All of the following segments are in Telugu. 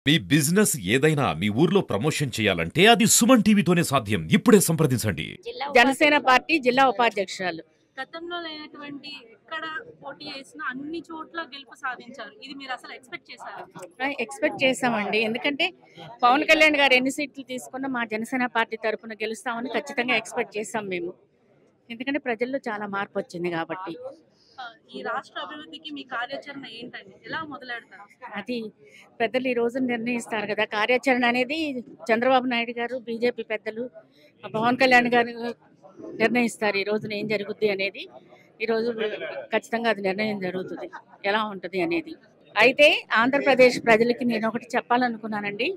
మీ బిజినెస్ ఏదైనా మీ ఊర్లో ప్రమోషన్ చేయాలంటే అది సుమన్ టీవీతోనే సాధ్యం. ఇప్పుడే సంప్రదించండి. జనసేన పార్టీ జిల్లా ఉపాధ్యక్షురాలు. గతంలో లేనటువంటి ఎక్కడ పోటీ చేసినా అన్ని చోట్ల గెలుపు సాధించారు. ఇది మీరు అసలు ఎక్స్‌పెక్ట్ చేసారా? ఎక్స్‌పెక్ట్ చేసామండి. ఎందుకంటే పవన్ కళ్యాణ్ గారు ఎన్ని సీట్లు తీసుకున్నా మా జనసేన పార్టీ తరపున గెలుస్తామని ఖచ్చితంగా ఎక్స్‌పెక్ట్ చేసాం మేము. ఎందుకంటే ప్రజల్లో చాలా మార్పొచ్చింది కాబట్టి. ఈ రాష్ట్ర అభివృద్ధికి మీ కార్యాచరణ ఏంటండి? ఎలా మొదలెడతారు? అది పెద్దలు ఈ రోజు నిర్ణయిస్తారు కదా! కార్యాచరణ అనేది చంద్రబాబు నాయుడు గారు, బీజేపీ పెద్దలు, పవన్ కళ్యాణ్ గారు నిర్ణయిస్తారు. ఈ రోజున ఏం జరుగుద్ది అనేది. ఈరోజు ఖచ్చితంగా అది నిర్ణయం జరుగుతుంది. ఎలా ఉంటది అనేది. అయితే ఆంధ్రప్రదేశ్ ప్రజలకి నేను ఒకటి చెప్పాలనుకున్నానండి.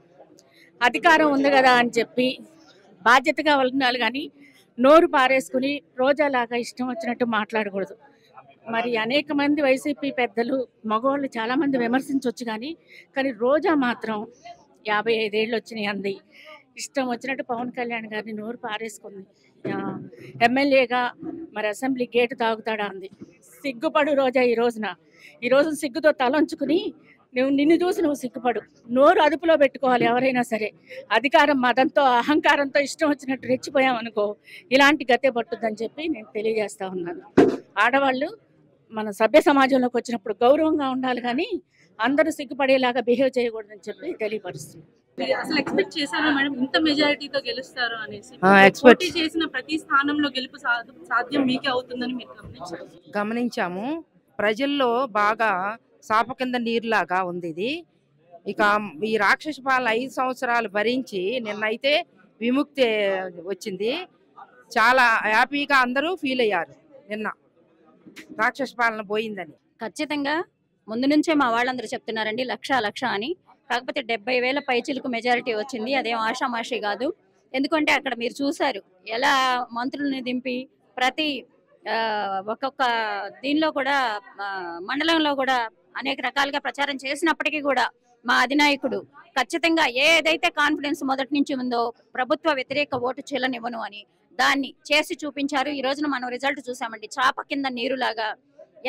అధికారం ఉంది కదా అని చెప్పి బాధ్యతగా ఉండాలి కానీ నోరు పారేసుకుని రోజాలాగా ఇష్టం వచ్చినట్టు మాట్లాడకూడదు. మరి అనేక మంది వైసీపీ పెద్దలు మగవాళ్ళు చాలా మంది విమర్శించవచ్చు కానీ రోజా మాత్రం 55 ఏళ్ళు వచ్చినాయి అంది. ఇష్టం వచ్చినట్టు పవన్ కళ్యాణ్ గారిని నోరు పారేసుకుంది. ఎమ్మెల్యేగా మరి అసెంబ్లీ గేటు తాగుతాడా అంది. సిగ్గుపడు రోజా ఈ రోజు సిగ్గుతో తలంచుకుని నిన్ను చూసి నువ్వు సిగ్గుపడు. నోరు అదుపులో పెట్టుకోవాలి ఎవరైనా సరే. అధికారం మదంతో అహంకారంతో ఇష్టం వచ్చినట్టు రెచ్చిపోయామనుకో ఇలాంటి గతే పట్టుద్దని చెప్పి నేను తెలియజేస్తా ఉన్నాను. ఆడవాళ్ళు మన సభ్య సమాజంలోకి వచ్చినప్పుడు గౌరవంగా ఉండాలి కానీ అందరూ సిగ్గుపడేలాగా బిహేవ్ చేయకూడదని చెప్పి తెలియపరుస్తుంది. మీరు అసలు ఎక్స్‌పెక్ట్ చేసారా మేడం ఇంత మెజారిటీతో గెలుస్తారు అనేసి? ఎక్స్‌పెక్ట్ పోటీ చేసిన ప్రతి స్థానంలో గెలుపు సాధ్యం మీకే అవుతుందని మీరు గమనించారు. గమనించాము. ప్రజల్లో బాగా చాప కింద నీరులాగా ఉంది ఇది. ఇక ఈ రాక్షస పాలన 5 సంవత్సరాలు భరించి నిన్నైతే విముక్తి వచ్చింది. చాలా హ్యాపీగా అందరూ ఫీల్ అయ్యారు నిన్న రాక్షస పాలన పోయిందని. ఖచ్చితంగా ముందు నుంచే మా వాళ్ళందరూ చెప్తున్నారండి లక్ష అని. కాకపోతే 70,000 పైచిలకు మెజారిటీ వచ్చింది. అదేం ఆషామాషి కాదు. ఎందుకంటే అక్కడ మీరు చూశారు ఎలా మంత్రుల్ని దింపి ప్రతి ఒక్కొక్క దీనిలో కూడా మండలంలో కూడా అనేక రకాలుగా ప్రచారం చేసినప్పటికీ కూడా మా అధినాయకుడు ఖచ్చితంగా ఏదైతే కాన్ఫిడెన్స్ మొదటి నుంచి ఉందో ప్రభుత్వ వ్యతిరేక ఓటు చెల్లనివ్వను అని దాన్ని చేసి చూపించారు. ఈ రోజున మనం రిజల్ట్ చూసామండి. చాప కింద నీరులాగా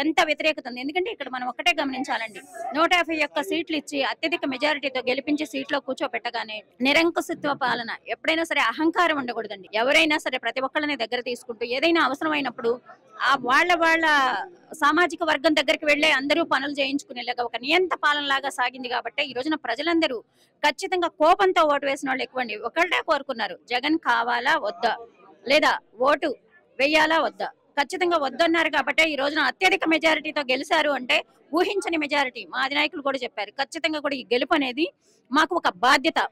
ఎంత వ్యతిరేకత ఉంది. ఎందుకంటే ఇక్కడ మనం ఒకటే గమనించాలండి. 151 సీట్లు ఇచ్చి అత్యధిక మెజారిటీతో గెలిపించి సీట్లో కూర్చోపెట్టగానే నిరంకుశత్వ పాలన ఎప్పుడైనా సరే అహంకారం ఉండకూడదండి. ఎవరైనా సరే ప్రతి ఒక్కళ్ళని దగ్గర తీసుకుంటూ ఏదైనా అవసరమైనప్పుడు ఆ వాళ్ళ సామాజిక వర్గం దగ్గరికి వెళ్లే అందరూ పనులు చేయించుకునేలాగా ఒక నియంత పాలన లాగా సాగింది కాబట్టి ఈ రోజున ప్రజలందరూ ఖచ్చితంగా కోపంతో ఓటు వేసిన వాళ్ళు ఎక్కువండి. ఒకళ్ళే కోరుకున్నారు జగన్ కావాలా వద్దా, లేదా ఓటు వెయ్యాలా వద్దా. ఖచ్చితంగా వద్దన్నారు కాబట్టి ఈ రోజున అత్యధిక మెజారిటీతో గెలిచారు అంటే ఊహించని మెజారిటీ. మా అధినాయకులు కూడా చెప్పారు ఖచ్చితంగా కూడా ఈ గెలుపు అనేది మాకు ఒక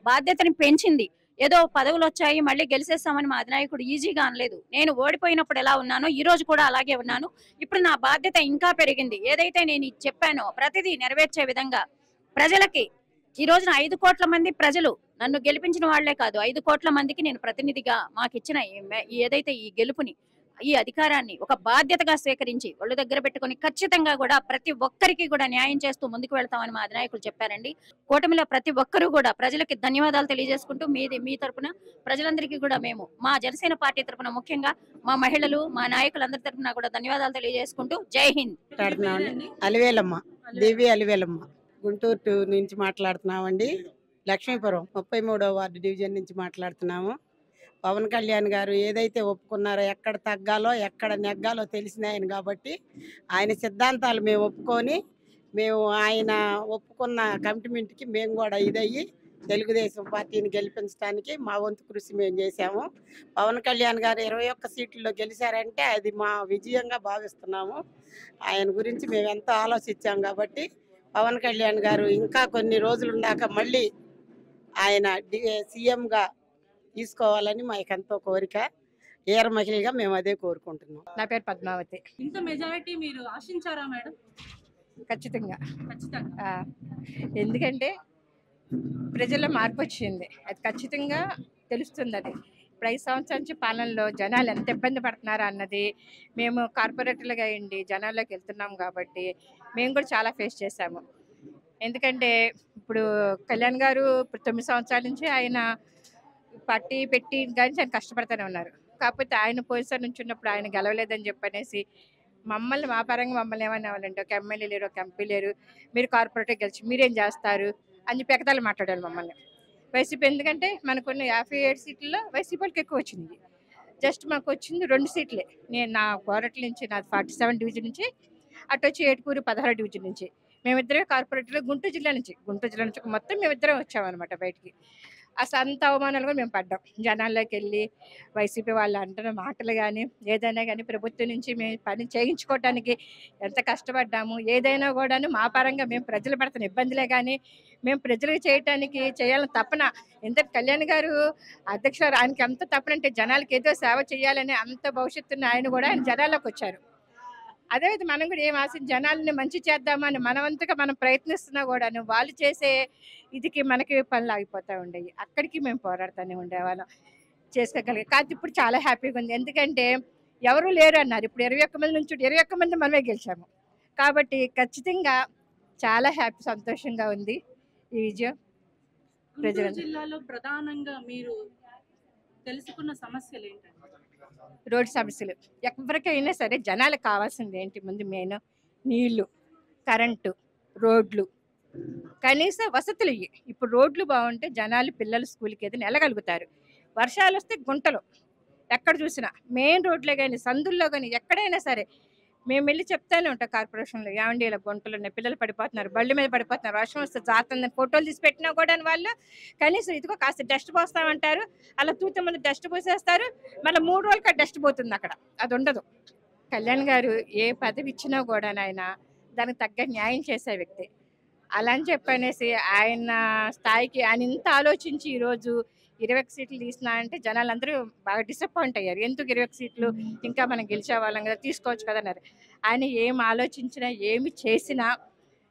బాధ్యతని పెంచింది. ఏదో పదవులు వచ్చాయి మళ్ళీ గెలిచేస్తామని మా అధినాయకుడు ఈజీగా అనలేదు. నేను ఓడిపోయినప్పుడు ఎలా ఉన్నానో ఈ రోజు కూడా అలాగే ఉన్నాను. ఇప్పుడు నా బాధ్యత ఇంకా పెరిగింది. ఏదైతే నేను చెప్పానో ప్రతిదీ నెరవేర్చే విధంగా ప్రజలకి ఈ రోజున 5 కోట్ల మంది ప్రజలు నన్ను గెలిపించిన వాళ్లే కాదు 5 కోట్ల మందికి నేను ప్రతినిధిగా మాకు ఇచ్చిన ఏదైతే ఈ గెలుపుని ఈ అధికారాన్ని ఒక బాధ్యతగా స్వీకరించి ఒళ్ళు దగ్గర పెట్టుకుని ఖచ్చితంగా కూడా ప్రతి ఒక్కరికి కూడా న్యాయం చేస్తూ ముందుకు వెళ్తామని మా అధినాయకులు చెప్పారండి. కూటమిలో ప్రతి ఒక్కరూ కూడా ప్రజలకి ధన్యవాదాలు తెలియజేసుకుంటూ మీ తరపున ప్రజలందరికీ కూడా మేము మా జనసేన పార్టీ తరపున ముఖ్యంగా మా మహిళలు మా నాయకులందరి తరపున కూడా ధన్యవాదాలు తెలియజేసుకుంటూ జై హింద్. అలివేలమ్మ దేవి అలివేలమ్మ గుంటూరు నుంచి మాట్లాడుతున్నామండి. లక్ష్మీపురం 33వ వార్డు డివిజన్ నుంచి మాట్లాడుతున్నాము. పవన్ కళ్యాణ్ గారు ఏదైతే ఒప్పుకున్నారో ఎక్కడ తగ్గాలో ఎక్కడ నెగ్గాలో తెలిసిన ఆయన కాబట్టి ఆయన సిద్ధాంతాలు మేము ఒప్పుకొని ఆయన ఒప్పుకున్న కమిట్మెంట్కి మేము కూడా ఇదయ్యి తెలుగుదేశం పార్టీని గెలిపించడానికి మా వంతు కృషి మేము చేశాము. పవన్ కళ్యాణ్ గారు 21 సీట్లలో గెలిచారంటే అది మా విజయంగా భావిస్తున్నాము. ఆయన గురించి మేము ఎంతో ఆలోచించాం కాబట్టి పవన్ కళ్యాణ్ గారు ఇంకా కొన్ని రోజులున్నాక మళ్ళీ ఆయన సీఎంగా తీసుకోవాలని మాకెంతో కోరిక. ఏర మహిళగా మేము అదే కోరుకుంటున్నాం. నా పేరు పద్మావతి. ఇంత మెజారిటీ మీరు ఆశించారా మేడం? ఖచ్చితంగా. ఖచ్చితంగా. ఎందుకంటే ప్రజల్లో మార్పు వచ్చింది. అది ఖచ్చితంగా తెలుస్తుంది. అది ఇప్పుడు 5 సంవత్సరాల నుంచి పాలనలో జనాలు ఎంత ఇబ్బంది పడుతున్నారా అన్నది మేము కార్పొరేటర్లుగా అయ్యండి జనాల్లోకి వెళ్తున్నాం కాబట్టి మేము కూడా చాలా ఫేస్ చేశాము. ఎందుకంటే ఇప్పుడు కళ్యాణ్ గారు 9 సంవత్సరాల నుంచి ఆయన పార్టీ పెట్టి కానీ ఆయన కష్టపడుతూనే ఉన్నారు. కాకపోతే ఆయన పొజిషన్ నుంచి ఉన్నప్పుడు ఆయన గెలవలేదని చెప్పనేసి మా పరంగా మమ్మల్ని ఏమన్నా వాళ్ళంటే ఒక ఎమ్మెల్యే లేరు, ఒక ఎంపీ లేరు, మీరు కార్పొరేటర్ గెలిచి మీరేం చేస్తారు అన్ని పెకతాలు మాట్లాడారు మమ్మల్ని. వైసీపీ ఎందుకంటే మనకున్న 57 సీట్లలో వైసీపీ వాళ్ళకి ఎక్కువ వచ్చింది. జస్ట్ మాకు వచ్చింది 2 సీట్లే. నేను నా కోరట్ల నుంచి నాది 47 డివిజన్ నుంచి, అటు వచ్చి ఏటుకూరు 16 డివిజన్ నుంచి. మేమిద్దరే కార్పొరేటర్లు గుంటూరు జిల్లా నుంచి మొత్తం మేమిద్దరం వచ్చామన్నమాట బయటికి. అసలు అంత అవమానాలు కూడా మేము పడ్డాం. జనాల్లోకి వెళ్ళి వైసీపీ వాళ్ళు అంటున్న మాటలు కానీ ఏదైనా కానీ ప్రభుత్వం నుంచి మేము పని చేయించుకోవడానికి ఎంత కష్టపడ్డాము. ఏదైనా కూడాను మా పరంగా మేము ప్రజలు పడుతున్న ఇబ్బందులే కానీ మేము ప్రజలకు చేయాలని తపన. ఎంత కళ్యాణ్ గారు అధ్యక్షులు ఆయనకి ఎంత తపనంటే జనాలకి ఏదో సేవ చేయాలని అంత భవిష్యత్తున్న ఆయన కూడా ఆయన జనాల్లోకి వచ్చారు. అదేవిధంగా మనం కూడా ఏం ఆశ జనాలని మంచి చేద్దామని మనవంతగా మనం ప్రయత్నిస్తున్నా కూడాను వాళ్ళు చేసే ఇదికి మనకి పనులు ఆగిపోతూ ఉండేవి. అక్కడికి మేము పోరాడుతూనే ఉండేవాళ్ళం చేసుకోగలిగే. కాదు ఇప్పుడు చాలా హ్యాపీగా ఉంది. ఎందుకంటే ఎవరు లేరు అన్నారు, ఇప్పుడు 21 మంది నుంచి 21 మంది మనమే గెలిచాము. కాబట్టి ఖచ్చితంగా చాలా సంతోషంగా ఉంది ఈ విజయం. గుంటూరు జిల్లాలో ప్రధానంగా మీరు తెలుసుకున్న సమస్యలు ఏంటంటే? రోడ్డు సమస్యలు ఎవరికైనా సరే జనాలకు కావాల్సింది ఏంటి? ముందు మెయిన్ నీళ్లు, కరెంటు, రోడ్లు, కనీస వసతులు ఇవి. ఇప్పుడు రోడ్లు బాగుంటే జనాలు పిల్లలు స్కూల్కి ఏదైనా వెళ్ళగలుగుతారు. వర్షాలు వస్తే గుంటలు ఎక్కడ చూసినా, మెయిన్ రోడ్లే కానీ సందుల్లో కానీ ఎక్కడైనా సరే మేము వెళ్ళి చెప్తానే ఉంటాం కార్పొరేషన్లో, ఏమండి ఇలా గుంటలు ఉన్నాయి, పిల్లలు పడిపోతున్నారు, బళ్ళు మీద పడిపోతున్నారు, వర్షం వస్తే జాతుందని ఫోటోలు తీసి పెట్టినా కూడా వాళ్ళు కనీసం ఇదిగో కాస్త డస్ట్ పోస్తామంటారు. అలా తూత మంది డస్ట్ పోసేస్తారు, మళ్ళీ 3 రోజులకి ఆ డస్ట్ పోతుంది, అక్కడ అది ఉండదు. కళ్యాణ్ గారు ఏ పదవి ఇచ్చినా కూడా ఆయన దానికి తగ్గ న్యాయం చేసే వ్యక్తి. అలా అని చెప్పనేసి ఆయన స్థాయికి ఆయన ఇంత ఆలోచించి ఈరోజు 21 సీట్లు తీసినా అంటే జనాలందరూ బాగా డిసప్పాయింట్ అయ్యారు. ఎందుకు 21 సీట్లు, ఇంకా మనం గెలిచే వాళ్ళం కదా, తీసుకోవచ్చు కదా అన్నారు. ఆయన ఏం ఆలోచించినా ఏమి చేసినా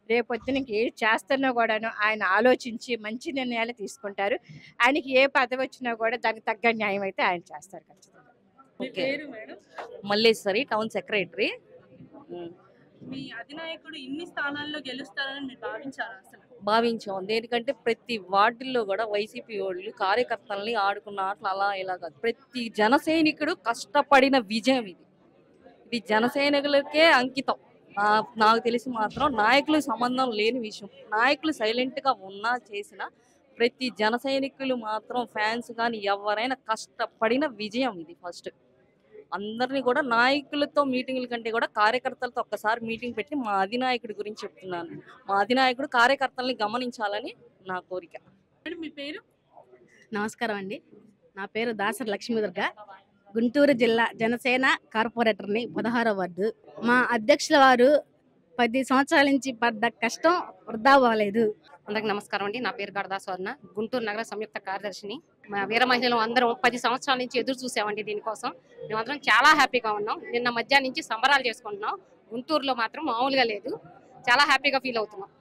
రేపొద్దున ఏది చేస్తున్నా కూడాను ఆయన ఆలోచించి మంచి నిర్ణయాలు తీసుకుంటారు. ఆయనకి ఏ పదవి వచ్చినా కూడా దానికి తగ్గ న్యాయం అయితే ఆయన చేస్తారు ఖచ్చితంగా. మీ పేరు మేడం? Malleswari, town secretary. మీ అధినాయకుడు ఇన్ని స్థానాల్లో గెలుస్తారని మీరు భావించారా అసలు? భావించాం. దేనికంటే ప్రతి వార్డుల్లో కూడా వైసీపీ వాళ్ళు కార్యకర్తల్ని ఆడుకున్న ఆటలు అలా ఇలా కాదు. ప్రతి జన సైనికుడు కష్టపడిన విజయం ఇది. ఇది జన సైనికులకే అంకితం. నాకు తెలిసి మాత్రం నాయకులు సంబంధం లేని విషయం. నాయకులు సైలెంట్గా ఉన్నా చేసిన ప్రతి జన సైనికులు మాత్రం ఫ్యాన్స్ కానీ ఎవరైనా కష్టపడిన విజయం ఇది. ఫస్ట్ అందరినీ కూడా నాయకులతో మీటింగ్ల కంటే కూడా కార్యకర్తలతో ఒక్కసారి మీటింగ్ పెట్టి మా అధినాయకుడి గురించి చెప్తున్నాను. మా అధినాయకుడు కార్యకర్తల్ని గమనించాలని నా కోరిక. మేడం మీ పేరు? నమస్కారం అండి, నా పేరు దాసరి లక్ష్మీదుర్గ, గుంటూరు జిల్లా జనసేన కార్పొరేటర్ని, 16వ వార్డు. మా అధ్యక్షుల వారు 10 సంవత్సరాల నుంచి పడ్డ కష్టం వృధా పోలేదు. అందరికి నమస్కారం అండి, నా పేరు గడదాసు అన్న, గుంటూరు నగర సంయుక్త కార్యదర్శిని. మా వీర మహిళలు అందరం 10 సంవత్సరాల నుంచి ఎదురు చూసామండి దీనికోసం. మేమందరం చాలా హ్యాపీగా ఉన్నాం. నిన్న మధ్యాహ్నం నుంచి సంబరాలు చేసుకుంటున్నాం. గుంటూరులో మాత్రం మామూలుగా లేదు, చాలా హ్యాపీగా ఫీల్ అవుతున్నాం.